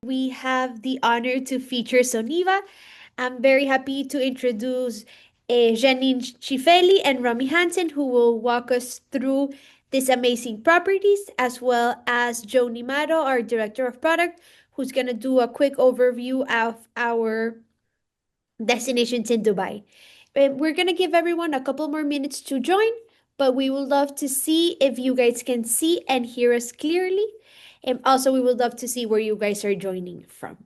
we have the honor to feature Soneva. I'm very happy to introduce Janine Schifeli and Rami Hansen, who will walk us through these amazing properties, as well as Joe Nimato, our Director of Product, who's going to do a quick overview of our destinations in Dubai. We're going to give everyone a couple more minutes to join, but we would love to see if you guys can see and hear us clearly. And also, we would love to see where you guys are joining from.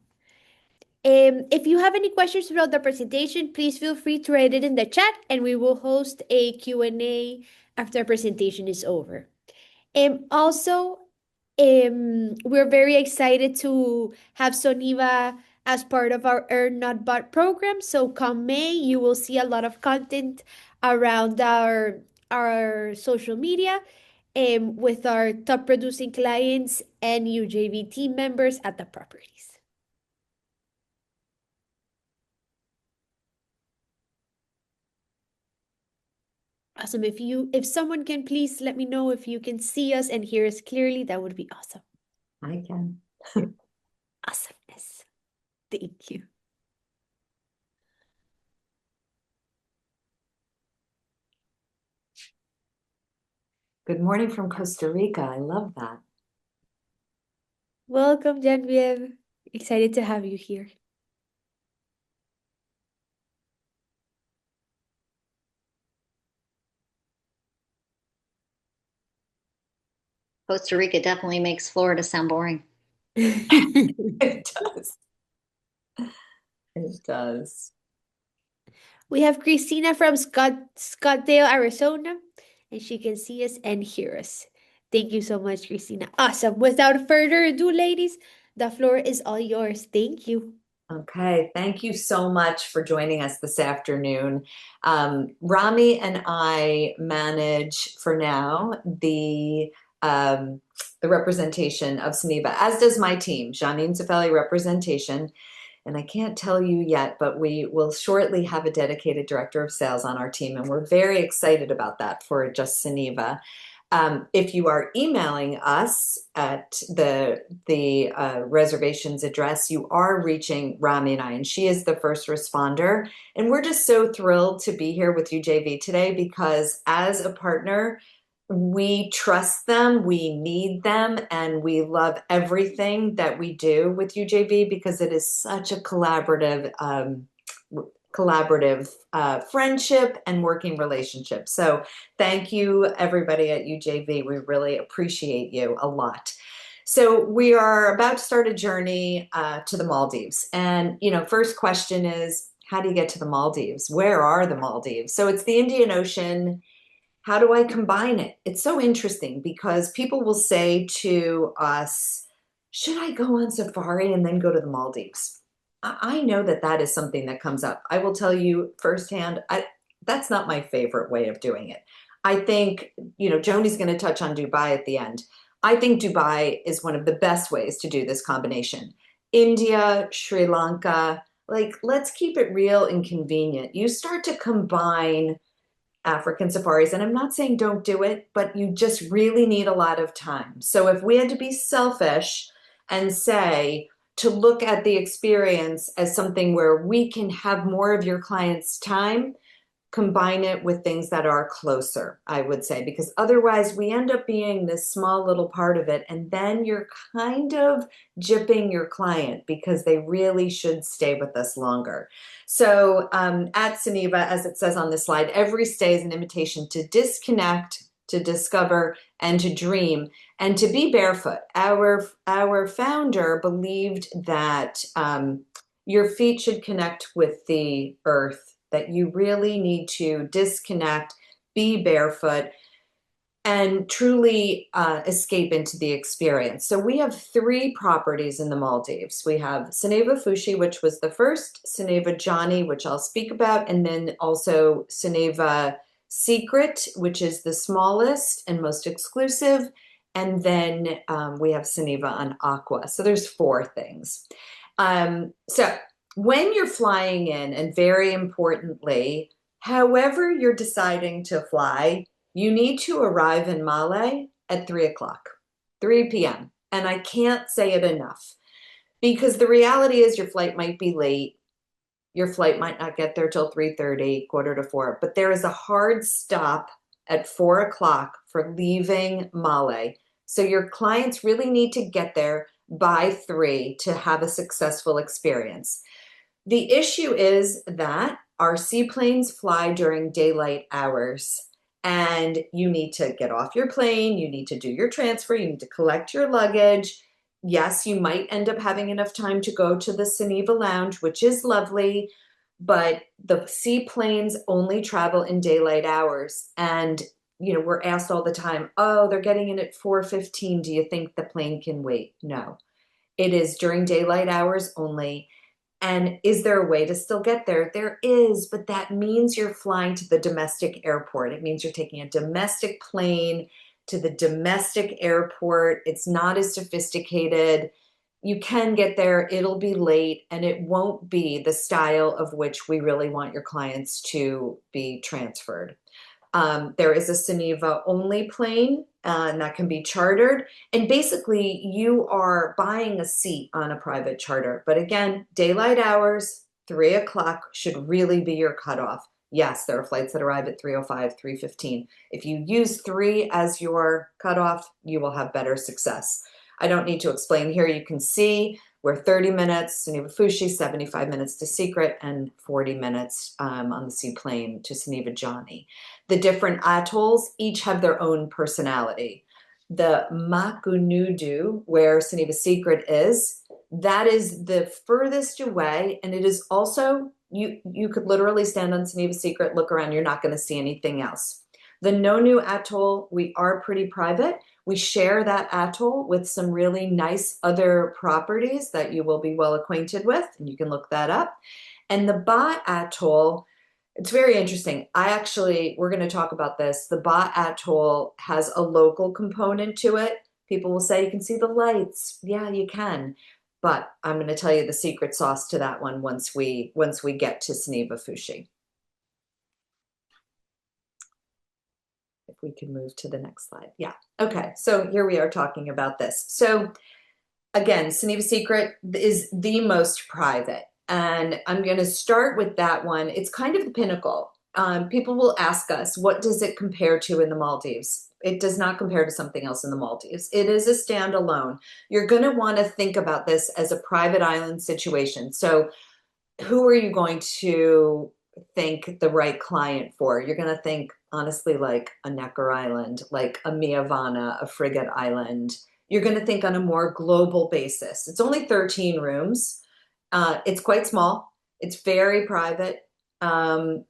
If you have any questions throughout the presentation, please feel free to write it in the chat and we will host a Q&A after the presentation is over. Also, we're very excited to have Soneva as part of our Earn Not Bought program. So come May, you will see a lot of content around our social media with our top producing clients and UJV team members at the properties. Awesome. If someone can please let me know if you can see us and hear us clearly, that would be awesome. I can. Awesomeness. Thank you. Good morning from Costa Rica. I love that. Welcome, Genevieve. Excited to have you here. Costa Rica definitely makes Florida sound boring. It does. It does. We have Christina from Scottsdale, Arizona, and she can see us and hear us. Thank you so much, Christina. Awesome. Without further ado, ladies, the floor is all yours. Thank you. Okay, thank you so much for joining us this afternoon. Rami and I manage for now the representation of Soneva, as does my team, Janine Zafeli representation. And I can't tell you yet, but we will shortly have a dedicated director of sales on our team, and we're very excited about that for just Soneva. If you are emailing us at the reservations address, you are reaching Rami and I, and she is the first responder. And we're just so thrilled to be here with you, JV, today, because as a partner, we trust them, we need them, and we love everything that we do with UJV because it is such a collaborative friendship and working relationship. So thank you, everybody at UJV. We really appreciate you a lot. So we are about to start a journey to the Maldives. And, first question is, how do you get to the Maldives? Where are the Maldives? So it's the Indian Ocean. How do I combine it? It's so interesting because people will say to us, should I go on safari and then go to the Maldives? I know that is something that comes up. I will tell you firsthand, that's not my favorite way of doing it. I think, Joni's going to touch on Dubai at the end. I think Dubai is one of the best ways to do this combination. India, Sri Lanka, let's keep it real and convenient. You start to combine African safaris, and I'm not saying don't do it, but you just really need a lot of time. So if we had to be selfish and say to look at the experience as something where we can have more of your client's time, combine it with things that are closer, I would say, because otherwise we end up being this small little part of it, and then you're kind of gypping your client because they really should stay with us longer. So at Soneva, as it says on this slide, every stay is an invitation to disconnect, to discover, and to dream, and to be barefoot. Our founder believed that your feet should connect with the earth, that you really need to disconnect, be barefoot, and truly escape into the experience. So we have 3 properties in the Maldives. We have Soneva Fushi, which was the first, Soneva Jani, which I'll speak about, and then also Soneva Secret, which is the smallest and most exclusive, and then we have Soneva on Aqua. So there's 4 things. So when you're flying in, and very importantly, however you're deciding to fly, you need to arrive in Male at 3 o'clock, 3 p.m. And I can't say it enough. Because the reality is your flight might be late. Your flight might not get there till 3:30, quarter to 4, but there is a hard stop at 4 o'clock for leaving Male. So your clients really need to get there by 3 to have a successful experience. The issue is that our seaplanes fly during daylight hours, and you need to get off your plane, you need to do your transfer, you need to collect your luggage. Yes, you might end up having enough time to go to the Soneva Lounge, which is lovely, but the seaplanes only travel in daylight hours. And we're asked all the time, oh, they're getting in at 4:15. Do you think the plane can wait? No, it is during daylight hours only. And is there a way to still get there? There is, but that means you're flying to the domestic airport. It means you're taking a domestic plane to the domestic airport. It's not as sophisticated. You can get there, it'll be late, and it won't be the style of which we really want your clients to be transferred. There is a Soneva only plane, and that can be chartered. And basically, you are buying a seat on a private charter. But again, daylight hours, 3 o'clock should really be your cutoff. Yes, there are flights that arrive at 3:05, 3:15. If you use 3 as your cutoff, you will have better success. I don't need to explain here. You can see we're 30 minutes, Soneva Fushi, 75 minutes to Secret, and 40 minutes on the seaplane to Soneva Jani. The different atolls each have their own personality. The Makunudu, where Soneva Secret is, that is the furthest away, and it is also, you could literally stand on Soneva Secret, look around, you're not going to see anything else. The Nonu Atoll, we are pretty private. We share that atoll with some really nice other properties that you will be well acquainted with, and you can look that up. And the Ba Atoll, it's very interesting. We're going to talk about this. The Ba Atoll has a local component to it. People will say you can see the lights. Yeah, you can. But I'm going to tell you the secret sauce to that one once we get to Soneva Fushi. If we can move to the next slide. Yeah. Okay. So here we are talking about this. So again, Soneva Secret is the most private. And I'm going to start with that one. It's kind of the pinnacle. People will ask us, what does it compare to in the Maldives? It does not compare to something else in the Maldives. It is a standalone. You're going to want to think about this as a private island situation. So who are you going to think the right client for? You're going to think, honestly, like a Necker Island, like a Miavana, a Frigate Island. You're going to think on a more global basis. It's only 13 rooms. It's quite small. It's very private. And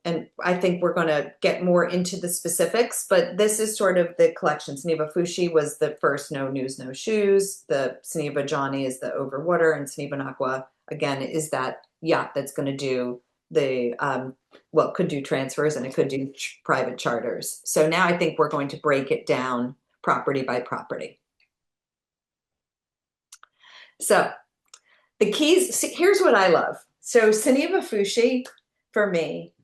I think we're going to get more into the specifics, but this is sort of the collection. Soneva Fushi was the first no news, no shoes. The Soneva Jani is the overwater, and Soneva Nakwa, again, is that yacht that's going to do the, could do transfers, and it could do private charters. So now I think we're going to break it down property by property. So the keys, here's what I love. So Soneva Fushi, for me,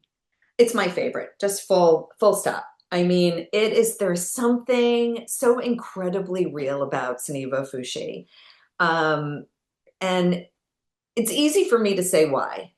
it's my favorite, just full stop. I mean, there's something so incredibly real about Soneva Fushi. And it's easy for me to say why.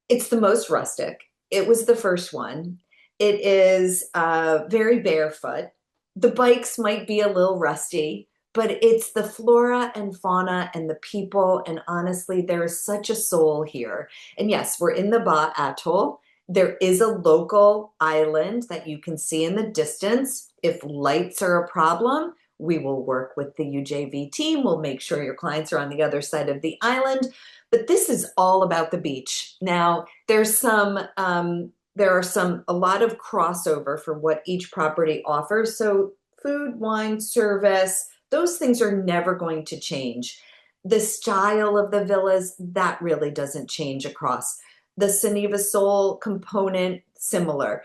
It's the most rustic. It was the first one. It is very barefoot. The bikes might be a little rusty, but it's the flora and fauna and the people. And honestly, there is such a soul here. And yes, we're in the Ba Atoll. There is a local island that you can see in the distance. If lights are a problem, we will work with the UJV team. We'll make sure your clients are on the other side of the island. But this is all about the beach. Now, there are a lot of crossover for what each property offers. So food, wine, service, those things are never going to change. The style of the villas, that really doesn't change across. The Soneva Soul component, similar.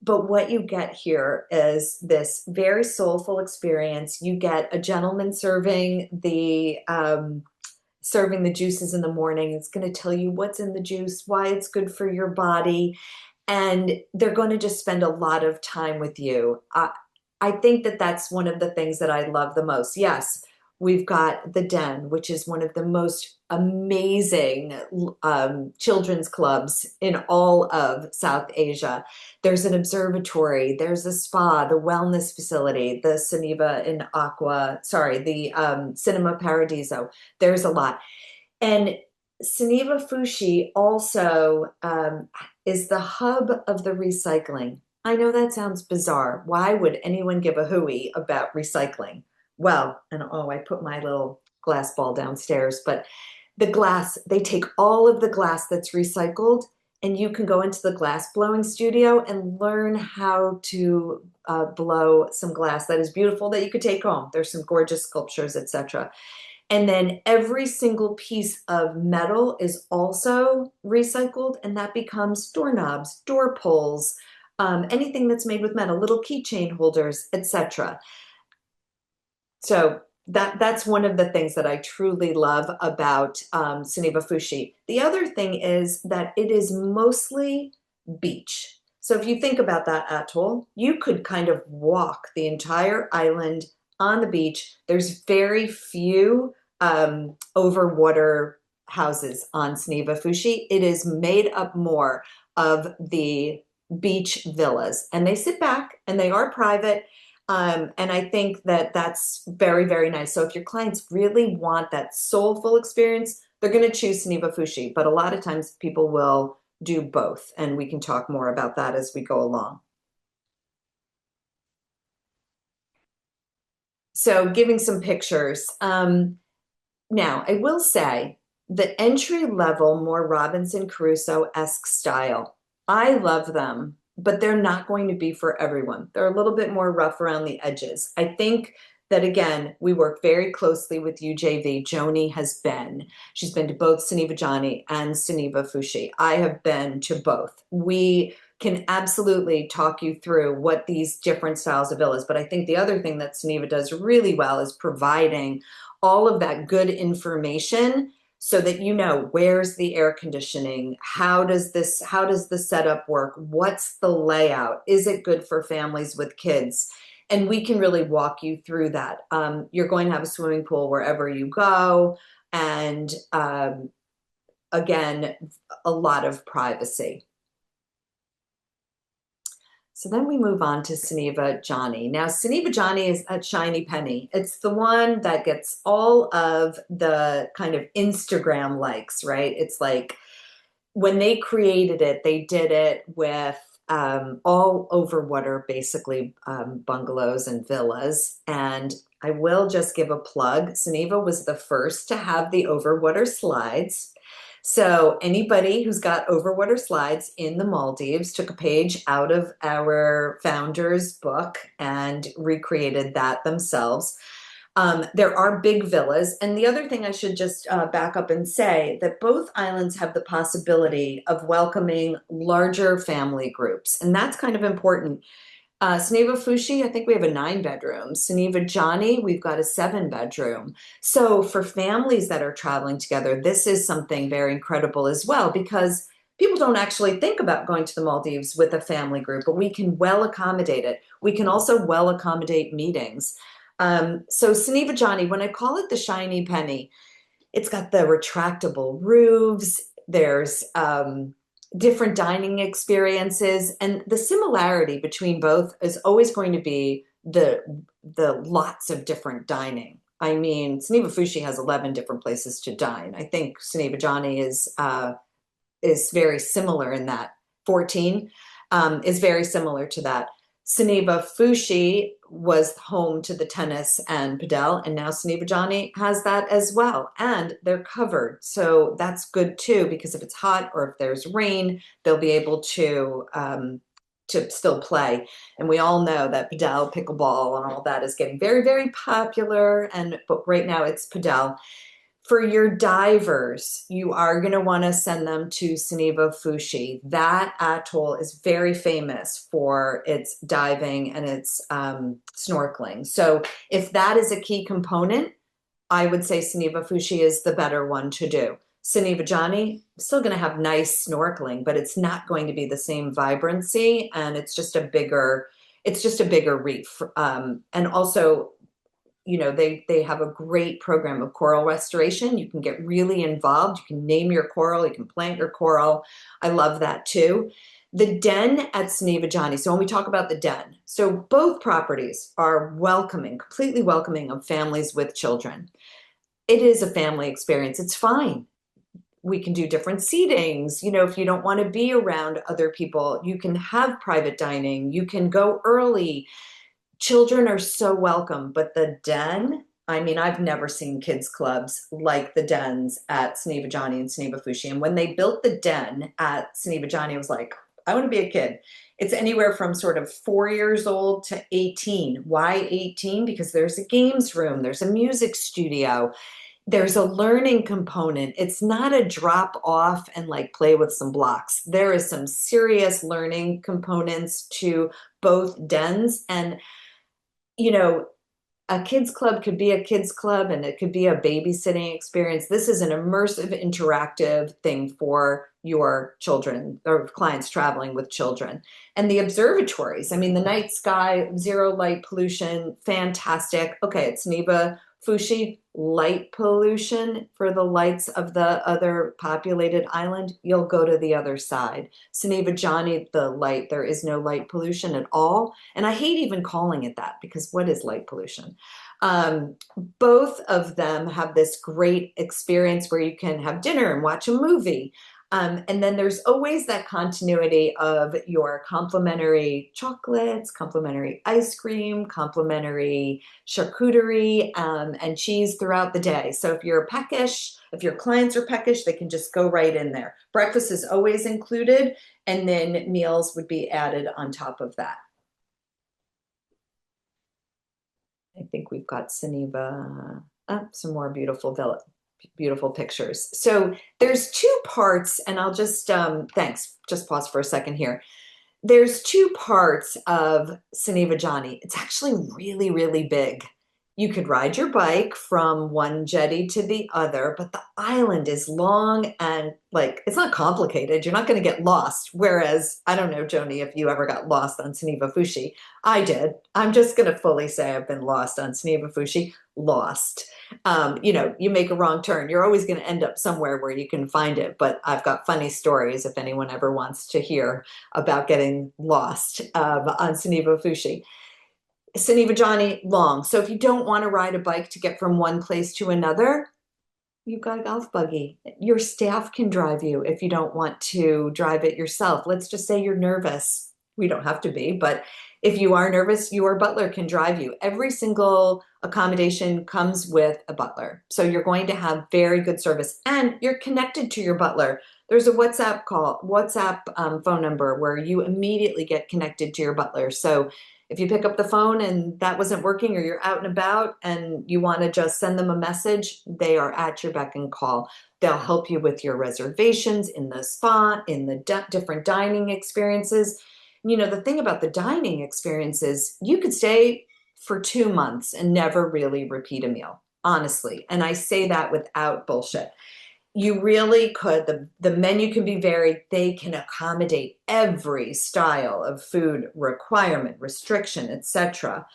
But what you get here is this very soulful experience. You get a gentleman serving the juices in the morning. It's going to tell you what's in the juice, why it's good for your body, and they're going to just spend a lot of time with you. I think that that's one of the things that I love the most. Yes, We've got the Den, which is one of the most amazing children's clubs in all of South Asia. There's an observatory, there's a spa, the wellness facility, the Soneva in Aqua, sorry, the Cinema Paradiso. There's a lot. And Soneva Fushi also is the hub of the recycling. I know that sounds bizarre. Why would anyone give a hooey about recycling? Well, and oh, I put my little glass ball downstairs, but the glass, they take all of the glass that's recycled, and you can go into the glass blowing studio and learn how to blow some glass that is beautiful that you could take home. There's some gorgeous sculptures, etc. And then every single piece of metal is also recycled, and that becomes doorknobs, door pulls, anything that's made with metal, little keychain holders, etc. So that's one of the things that I truly love about Soneva Fushi. The other thing is that it is mostly beach. So if you think about that atoll, you could kind of walk the entire island on the beach. There's very few overwater houses on Soneva Fushi. It is made up more of the beach villas, and they sit back and they are private. And I think that that's very, very nice. So if your clients really want that soulful experience, they're going to choose Soneva Fushi. But a lot of times people will do both, and we can talk more about that as we go along. So giving some pictures. Now, I will say the entry level, more Robinson Crusoe-esque style, I love them, but they're not going to be for everyone. They're a little bit more rough around the edges. I think that, again, we work very closely with UJV. Joni has been. She's been to both Soneva Jani and Soneva Fushi. I have been to both. We can absolutely talk you through what these different styles of villas, but I think the other thing that Soneva does really well is providing all of that good information so that you know, where's the air conditioning, how does the setup work, what's the layout, is it good for families with kids, and we can really walk you through that. You're going to have a swimming pool wherever you go, and again, a lot of privacy. So then we move on to Soneva Jani. Now, Soneva Jani is a shiny penny. It's the one that gets all of the kind of Instagram likes, right? It's like when they created it, they did it with all over water, basically bungalows and villas. And I will just give a plug. Soneva was the first to have the overwater slides. So anybody who's got overwater slides in the Maldives took a page out of our founder's book and recreated that themselves. There are big villas. And the other thing I should just back up and say that both islands have the possibility of welcoming larger family groups. And that's kind of important. Soneva Fushi, I think we have a 9-bedroom. Soneva Jani, we've got a 7-bedroom. So for families that are traveling together, this is something very incredible as well, because people don't actually think about going to the Maldives with a family group, but we can well accommodate it. We can also well accommodate meetings. So Soneva Jani, when I call it the shiny penny, it's got the retractable roofs. There's different dining experiences, and the similarity between both is always going to be the lots of different dining. I mean, Soneva Fushi has 11 different places to dine. I think Soneva Jani is very similar in that. 14 is very similar to that. Soneva Fushi was home to the tennis and padel, and now Soneva Jani has that as well, and they're covered. So that's good too, because if it's hot or if there's rain, they'll be able to still play. And we all know that padel, pickleball, and all that is getting very, very popular. But right now it's padel. For your divers, you are going to want to send them to Soneva Fushi. That atoll is very famous for its diving and its snorkeling. So if that is a key component, I would say Soneva Fushi is the better one to do. Soneva Jani, still going to have nice snorkeling, but it's not going to be the same vibrancy, and it's just a bigger reef. And also, they have a great program of coral restoration. You can get really involved. You can name your coral. You can plant your coral. I love that too. The den at Soneva Jani. So when we talk about the den, so both properties are welcoming, completely welcoming of families with children. It is a family experience. It's fine. We can do different seatings. If you don't want to be around other people, you can have private dining. You can go early. Children are so welcome, but the den, I mean, I've never seen kids clubs like the dens at Soneva Jani and Soneva Fushi. And when they built the den at Soneva Jani, I was like, I want to be a kid. It's anywhere from sort of 4 years old to 18. Why 18? Because there's a games room, there's a music studio, there's a learning component. It's not a drop off and like play with some blocks. There is some serious learning components to both dens. And a kids club could be a kids club and it could be a babysitting experience. This is an immersive, interactive thing for your children or clients traveling with children. And the observatories, I mean, the night sky, zero light pollution, fantastic. Okay, it's Soneva Fushi, light pollution for the lights of the other populated island. You'll go to the other side. Soneva Jani, the light, there is no light pollution at all. And I hate even calling it that because what is light pollution? Both of them have this great experience where you can have dinner and watch a movie. And then there's always that continuity of your complimentary chocolates, complimentary ice cream, complimentary charcuterie, and cheese throughout the day. So if you're peckish, if your clients are peckish, they can just go right in there. Breakfast is always included, and then meals would be added on top of that. I think we've got Soneva, some more beautiful pictures. So there's two parts, and I'll just, thanks, just pause for a second here. There's two parts of Soneva Jani. It's actually really, really big. You could ride your bike from one jetty to the other, but the island is long and it's not complicated. You're not going to get lost. Whereas, I don't know, Joni, if you ever got lost on Soneva Fushi. I did. I'm just going to fully say I've been lost on Soneva Fushi. Lost. You make a wrong turn. You're always going to end up somewhere where you can find it. But I've got funny stories if anyone ever wants to hear about getting lost on Soneva Fushi. Soneva Jani, long. So if you don't want to ride a bike to get from one place to another, you've got a golf buggy. Your staff can drive you if you don't want to drive it yourself. Let's just say you're nervous. We don't have to be, but if you are nervous, your butler can drive you. Every single accommodation comes with a butler. So you're going to have very good service and you're connected to your butler. There's a WhatsApp phone number where you immediately get connected to your butler. So if you pick up the phone and that wasn't working or you're out and about and you want to just send them a message, they are at your beck and call. They'll help you with your reservations in the spa, in the different dining experiences. The thing about the dining experience is you could stay for 2 months and never really repeat a meal, honestly. And I say that without bullshit. You really could. The menu can be varied. They can accommodate every style of food requirement, restriction, etc.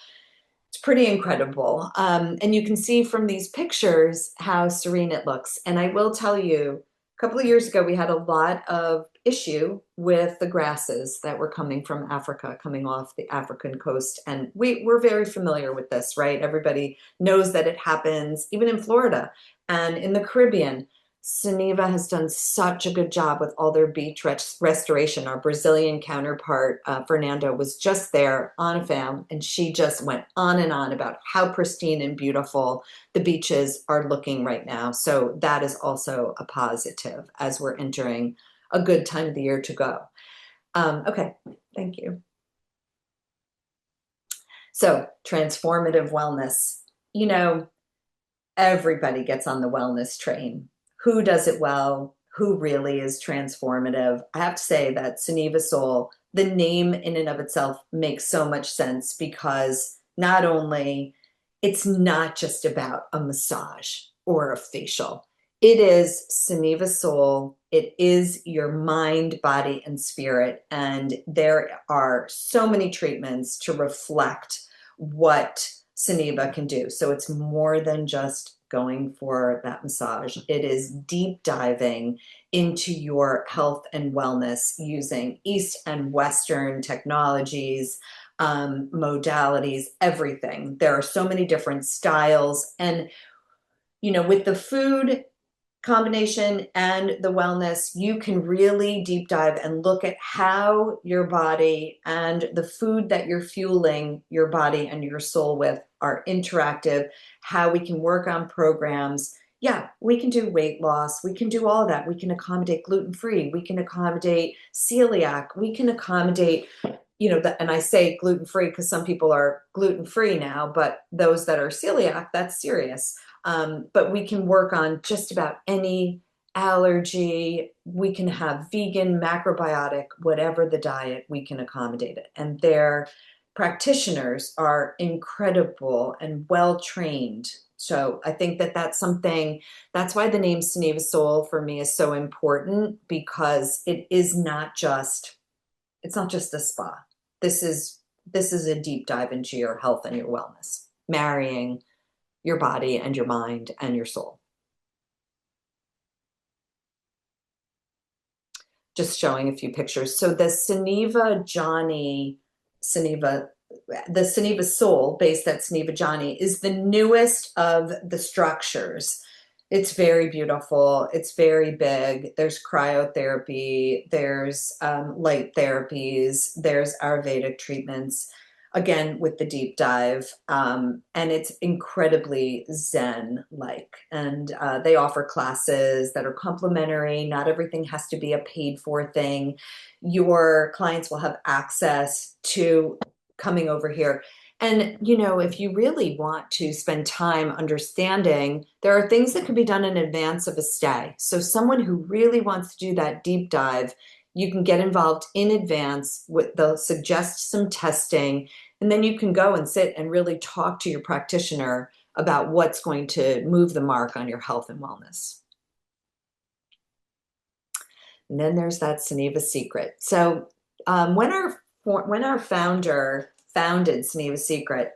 It's pretty incredible. And you can see from these pictures how serene it looks. And I will tell you, a couple of years ago, we had a lot of issue with the grasses that were coming from Africa, coming off the African coast. And we're very familiar with this, right? Everybody knows that it happens even in Florida and in the Caribbean. Soneva has done such a good job with all their beach restoration. Our Brazilian counterpart, Fernando, was just there on a fam, and she just went on and on about how pristine and beautiful the beaches are looking right now. So that is also a positive as we're entering a good time of the year to go. Okay, thank you. So transformative wellness. Everybody gets on the wellness train. Who does it well? Who really is transformative? I have to say that Soneva Soul, the name in and of itself makes so much sense because not only it's not just about a massage or a facial. It is Soneva Soul. It is your mind, body, and spirit. And there are so many treatments to reflect what Soneva can do. So it's more than just going for that massage. It is deep diving into your health and wellness using East and Western technologies, modalities, everything. There are so many different styles. And, with the food combination and the wellness, you can really deep dive and look at how your body and the food that you're fueling your body and your soul with are interactive, how we can work on programs. Yeah, we can do weight loss. We can do all of that. We can accommodate gluten-free. We can accommodate celiac. We can accommodate, and I say gluten-free because some people are gluten-free now, but those that are celiac, that's serious. But we can work on just about any allergy. We can have vegan, macrobiotic, whatever the diet, we can accommodate it. And their practitioners are incredible and well trained. So I think that that's why the name Soneva Soul for me is so important, because it's not just a spa. This is a deep dive into your health and your wellness, marrying your body and your mind and your soul. Just showing a few pictures. So the Soneva Jani, the Soneva Soul based at Soneva Jani is the newest of the structures. It's very beautiful. It's very big. There's cryotherapy. There's light therapies. There's Ayurvedic treatments, again, with the deep dive. And it's incredibly Zen-like. And they offer classes that are complimentary. Not everything has to be a paid-for thing. Your clients will have access to coming over here. And, if you really want to spend time understanding, there are things that can be done in advance of a stay. So someone who really wants to do that deep dive, you can get involved in advance. They'll suggest some testing, and then you can go and sit and really talk to your practitioner about what's going to move the mark on your health and wellness. And then there's that Soneva Secret. So when our founder founded Soneva Secret,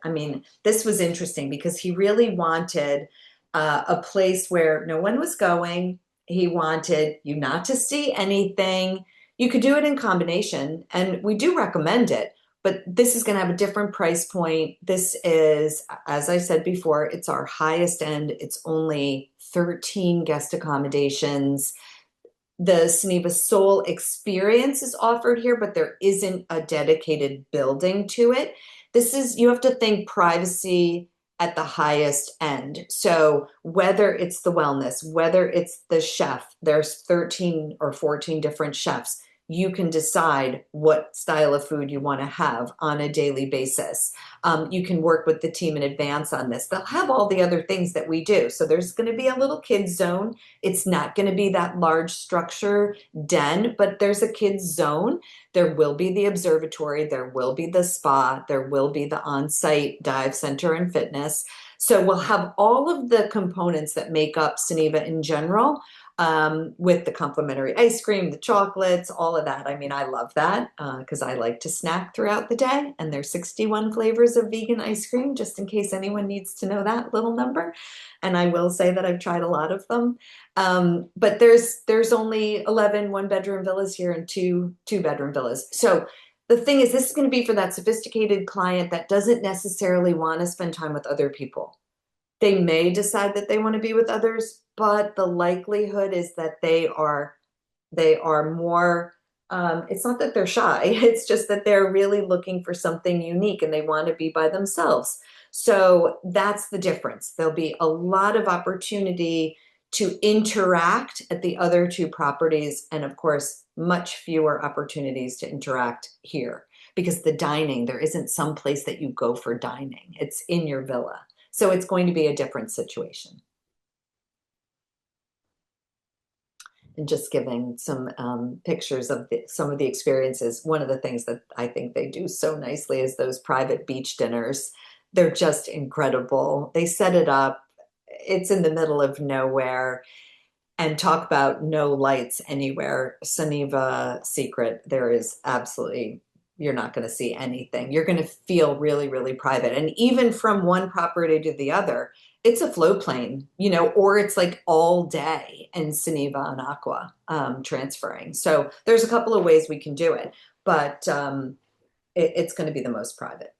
this was interesting because he really wanted a place where no one was going. He wanted you not to see anything. You could do it in combination, and we do recommend it, but this is going to have a different price point. This is, as I said before, it's our highest end. It's only 13 guest accommodations. The Soneva Soul experience is offered here, but there isn't a dedicated building to it. You have to think privacy at the highest end. So whether it's the wellness, whether it's the chef, there's 13 or 14 different chefs. You can decide what style of food you want to have on a daily basis. You can work with the team in advance on this. They'll have all the other things that we do. So there's going to be a little kids zone. It's not going to be that large structure den, but there's a kids zone. There will be the observatory. There will be the spa. There will be the on-site dive center and fitness. So we'll have all of the components that make up Soneva in general, with the complimentary ice cream, the chocolates, all of that. I love that because I like to snack throughout the day, and there's 61 flavors of vegan ice cream, just in case anyone needs to know that little number. And I will say that I've tried a lot of them. But there's only 11 one-bedroom villas here and two-bedroom villas. So the thing is, this is going to be for that sophisticated client that doesn't necessarily want to spend time with other people. They may decide that they want to be with others, but the likelihood is that they are more, it's not that they're shy, it's just that they're really looking for something unique and they want to be by themselves. So that's the difference. There'll be a lot of opportunity to interact at the other two properties, and of course, much fewer opportunities to interact here, because the dining, there isn't some place that you go for dining. It's in your villa. So it's going to be a different situation. And just giving some pictures of some of the experiences. One of the things that I think they do so nicely is those private beach dinners. They're just incredible. They set it up. It's in the middle of nowhere. And talk about no lights anywhere. Soneva Secret, there is absolutely you're not going to see anything. You're going to feel really, really private. And even from one property to the other, it's a float plane, or it's like all day in Soneva and Aqua transferring. So there's a couple of ways we can do it, but it's going to be the most private.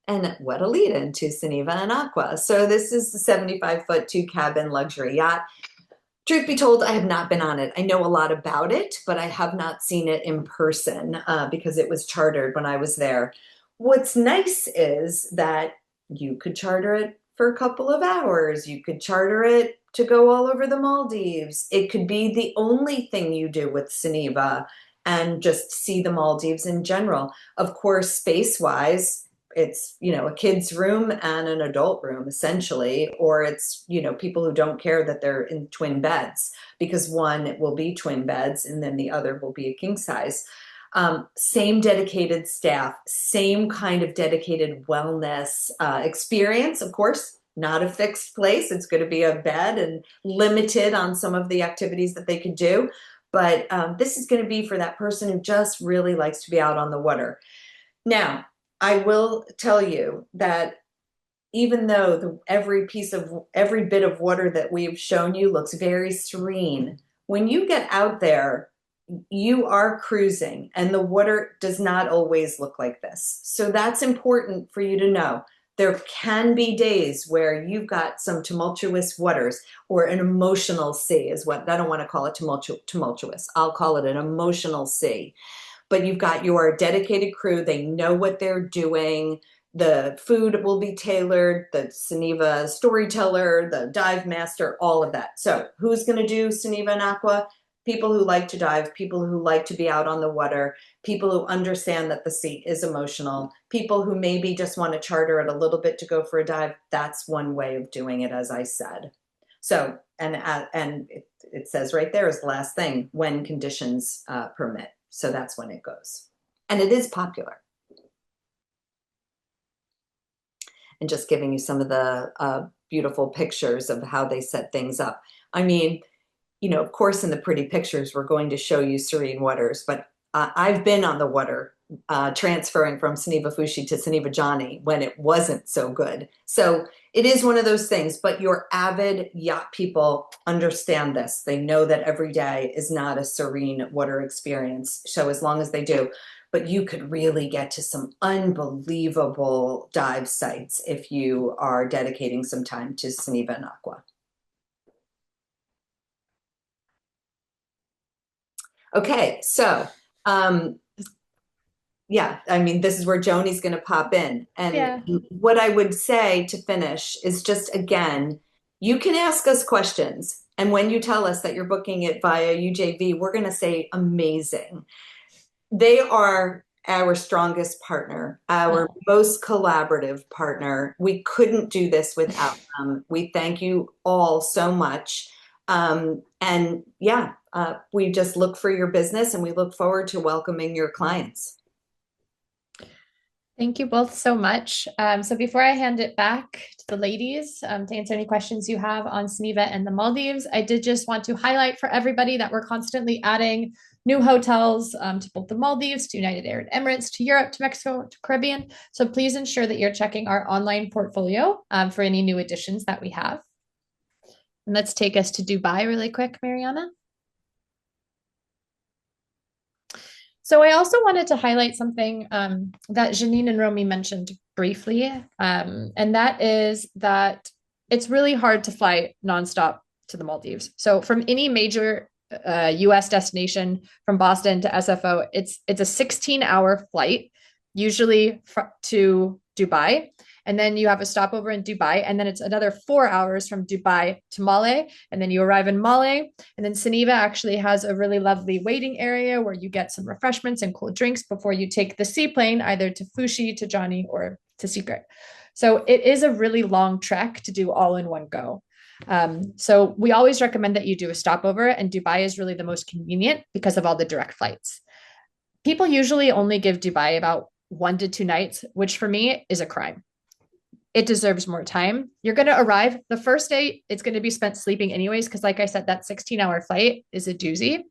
And what a lead into Soneva and Aqua. So this is the 75-foot 2-cabin luxury yacht. Truth be told, I have not been on it. I know a lot about it, but I have not seen it in person because it was chartered when I was there. What's nice is that you could charter it for a couple of hours. You could charter it to go all over the Maldives. It could be the only thing you do with Soneva and just see the Maldives in general. Of course, space-wise, it's, a kid's room and an adult room essentially, or it's, people who don't care that they're in twin beds, because one will be twin beds and then the other will be a king size. Same dedicated staff, same kind of dedicated wellness experience. Of course, not a fixed place. It's going to be a bed and limited on some of the activities that they could do. But this is going to be for that person who just really likes to be out on the water. Now, I will tell you that even though every bit of water that we've shown you looks very serene, when you get out there, you are cruising and the water does not always look like this. So that's important for you to know. There can be days where you've got some tumultuous waters, or an emotional sea is what, I don't want to call it tumultuous. I'll call it an emotional sea. But you've got your dedicated crew. They know what they're doing. The food will be tailored, the Soneva storyteller, the dive master, all of that. So who's going to do Soneva and Aqua? People who like to dive, people who like to be out on the water, people who understand that the sea is emotional, people who maybe just want to charter it a little bit to go for a dive. That's one way of doing it, as I said. So, and it says right there is the last thing, when conditions permit. So that's when it goes. And it is popular. And just giving you some of the beautiful pictures of how they set things up. I mean, of course, in the pretty pictures, we're going to show you serene waters, but I've been on the water transferring from Soneva Fushi to Soneva Jani when it wasn't so good. So it is one of those things, but your avid yacht people understand this. They know that every day is not a serene water experience. So as long as they do, but you could really get to some unbelievable dive sites if you are dedicating some time to Soneva and Aqua. Okay, so yeah, I mean, this is where Joni's going to pop in. And what I would say to finish is just, again, you can ask us questions. And when you tell us that you're booking it via UJV, we're going to say amazing. They are our strongest partner, our most collaborative partner. We couldn't do this without them. We thank you all so much. And yeah, we just look for your business and we look forward to welcoming your clients. Thank you both so much. So before I hand it back to the ladies to answer any questions you have on Soneva and the Maldives, I did just want to highlight for everybody that we're constantly adding new hotels to both the Maldives, to United Arab Emirates, to Europe, to Mexico, to Caribbean. So please ensure that you're checking our online portfolio for any new additions that we have. And let's take us to Dubai really quick, Mariana. So I also wanted to highlight something that Janine and Romy mentioned briefly, and that is that it's really hard to fly nonstop to the Maldives. So from any major US destination from Boston to SFO, it's a 16-hour flight, usually to Dubai. And then you have a stopover in Dubai, and then it's another 4 hours from Dubai to Male, and then you arrive in Male. And then Soneva actually has a really lovely waiting area where you get some refreshments and cool drinks before you take the seaplane either to Fushi, to Jani, or to Secret. So it is a really long trek to do all in one go. So we always recommend that you do a stopover, and Dubai is really the most convenient because of all the direct flights. People usually only give Dubai about 1 to 2 nights, which for me is a crime. It deserves more time. You're going to arrive the first day. It's going to be spent sleeping anyways, because like I said, that 16-hour flight is a doozy.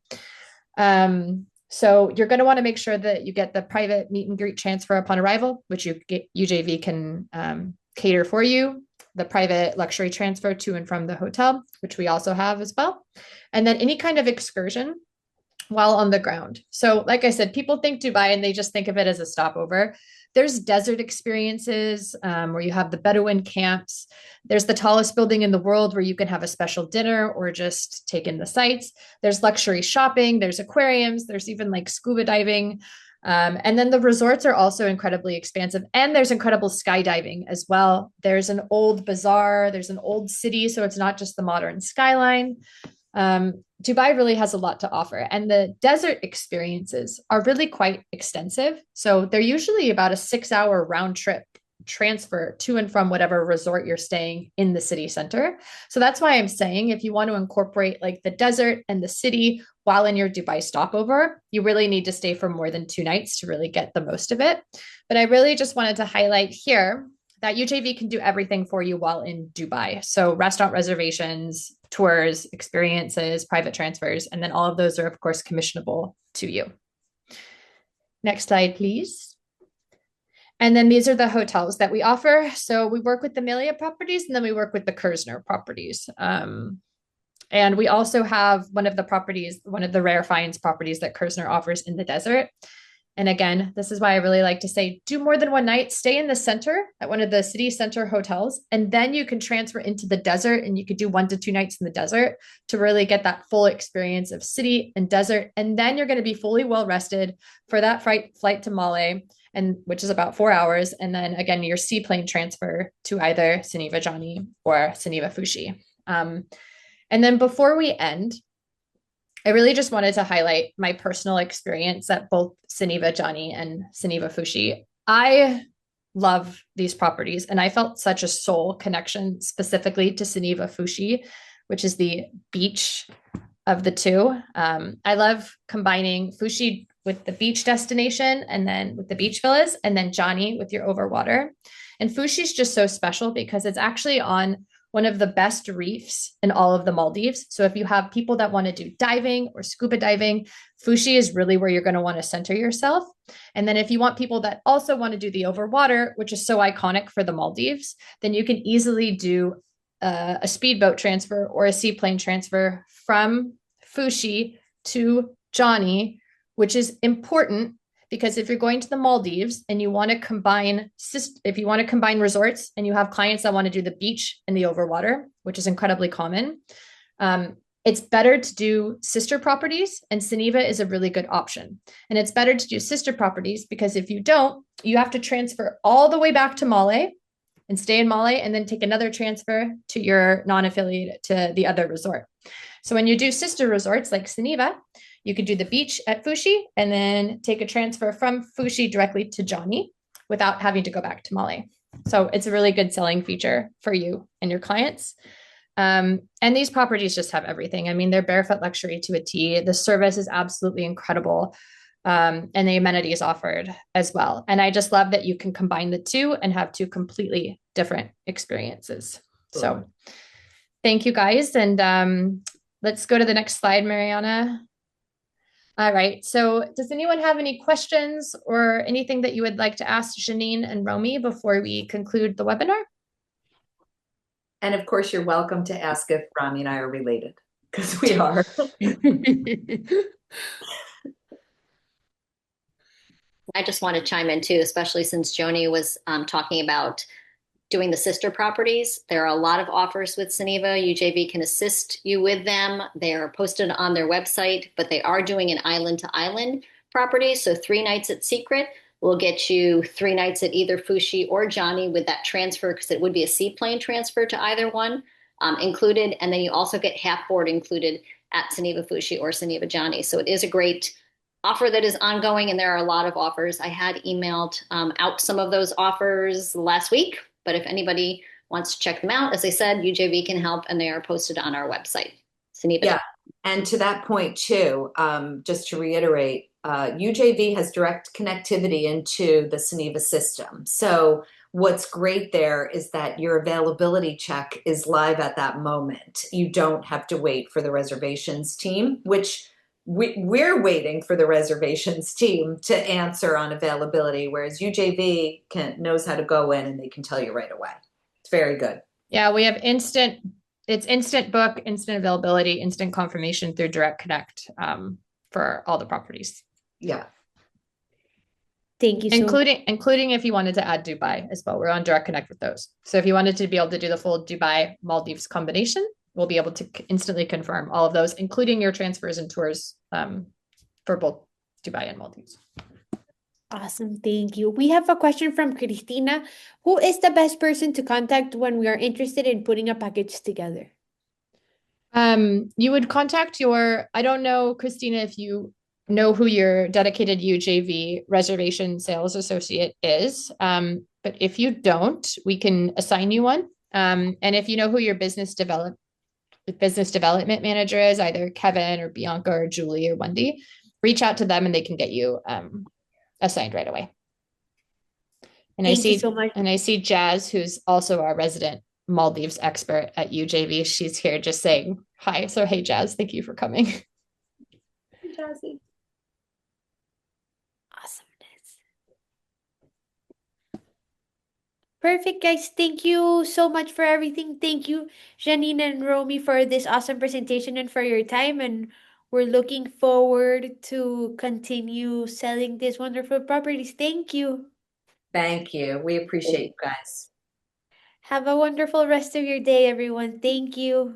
So you're going to want to make sure that you get the private meet and greet transfer upon arrival, which UJV can cater for you, the private luxury transfer to and from the hotel, which we also have as well, and then any kind of excursion while on the ground. So, like I said, people think Dubai and they just think of it as a stopover. There's desert experiences where you have the Bedouin camps. There's the tallest building in the world where you can have a special dinner or just take in the sights. There's luxury shopping. There's aquariums. There's even like scuba diving. And then the resorts are also incredibly expansive. And there's incredible skydiving as well. There's an old bazaar. There's an old city. So it's not just the modern skyline. Dubai really has a lot to offer, and the desert experiences are really quite extensive. So they're usually about a 6-hour round trip transfer to and from whatever resort you're staying in the city center. So that's why I'm saying if you want to incorporate like the desert and the city while in your Dubai stopover, you really need to stay for more than 2 nights to really get the most of it. But I really just wanted to highlight here that UJV can do everything for you while in Dubai. So restaurant reservations, tours, experiences, private transfers, and then all of those are, of course, commissionable to you. Next slide, please. And then these are the hotels that we offer. So we work with the Melia properties, and then we work with the Kerzner properties. And we also have one of the properties, one of the rare finds properties that Kerzner offers in the desert. And again, this is why I really like to say, do more than 1 night, stay in the center at one of the city center hotels, and then you can transfer into the desert and you could do 1 to 2 nights in the desert to really get that full experience of city and desert. And then you're going to be fully well rested for that flight to Male, and which is about 4 hours. And then again, your seaplane transfer to either Soneva Jani or Soneva Fushi. And then before we end, I really just wanted to highlight my personal experience at both Soneva Jani and Soneva Fushi. I love these properties, and I felt such a soul connection specifically to Soneva Fushi, which is the beach of the two. I love combining Fushi with the beach destination and then with the beach villas, and then Jani with your overwater. And Fushi is just so special because it's actually on one of the best reefs in all of the Maldives. So if you have people that want to do diving or scuba diving, Fushi is really where you're going to want to center yourself. And then if you want people that also want to do the overwater, which is so iconic for the Maldives, then you can easily do a speedboat transfer or a seaplane transfer from Fushi to Jani, which is important because if you're going to the Maldives and you want to combine, if you want to combine resorts and you have clients that want to do the beach and the overwater, which is incredibly common, it's better to do sister properties, and Soneva is a really good option. And it's better to do sister properties because if you don't, you have to transfer all the way back to Male and stay in Male and then take another transfer to your non-affiliate to the other resort. So when you do sister resorts like Soneva, you could do the beach at Fushi and then take a transfer from Fushi directly to Jani without having to go back to Male. So it's a really good selling feature for you and your clients. And these properties just have everything. I mean, they're barefoot luxury to a T. The service is absolutely incredible. And the amenities offered as well. And I just love that you can combine the two and have 2 completely different experiences. Cool. So thank you guys. And let's go to the next slide, Mariana. All right. So does anyone have any questions or anything that you would like to ask Janine and Romy before we conclude the webinar? And of course, you're welcome to ask if Rami and I are related, because we are. I just want to chime in too, especially since Joni was talking about doing the sister properties. There are a lot of offers with Soneva. UJV can assist you with them. They are posted on their website, but they are doing an island to island property. So 3 nights at Secret will get you 3 nights at either Fushi or Jani with that transfer, because it would be a seaplane transfer to either one included. And then you also get half board included at Soneva Fushi or Soneva Jani. So it is a great offer that is ongoing, and there are a lot of offers. I had emailed out some of those offers last week, but if anybody wants to check them out, as I said, UJV can help, and they are posted on our website. Soneva. Yeah, and to that point too, just to reiterate, UJV has direct connectivity into the Soneva system. So what's great there is that your availability check is live at that moment. You don't have to wait for the reservations team, which we're waiting for the reservations team to answer on availability, whereas UJV knows how to go in and they can tell you right away. It's very good. Yeah, we have it's instant book, instant availability, instant confirmation through Direct Connect for all the properties. Yeah. Thank you so much. Including if you wanted to add Dubai as well. We're on Direct Connect with those. So if you wanted to be able to do the full Dubai Maldives combination, we'll be able to instantly confirm all of those, including your transfers and tours for both Dubai and Maldives. Awesome. Thank you. We have a question from Christina. Who is the best person to contact when we are interested in putting a package together? You would contact I don't know, Christina, if you know who your dedicated UJV reservation sales associate is. But if you don't, we can assign you one. And if you know who your business development manager is, either Kevin or Bianca or Julie or Wendy, reach out to them and they can get you assigned right away. And Thank you so much. And I see Jazz, who's also our resident Maldives expert at UJV. She's here just saying hi. So hey, Jazz, thank you for coming. Hey, Jazzy. Awesomeness. Perfect, guys. Thank you so much for everything. Thank you, Janine and Romy, for this awesome presentation and for your time. And we're looking forward to continue selling these wonderful properties. Thank you. Thank you. We appreciate you guys. Have a wonderful rest of your day, everyone. Thank you.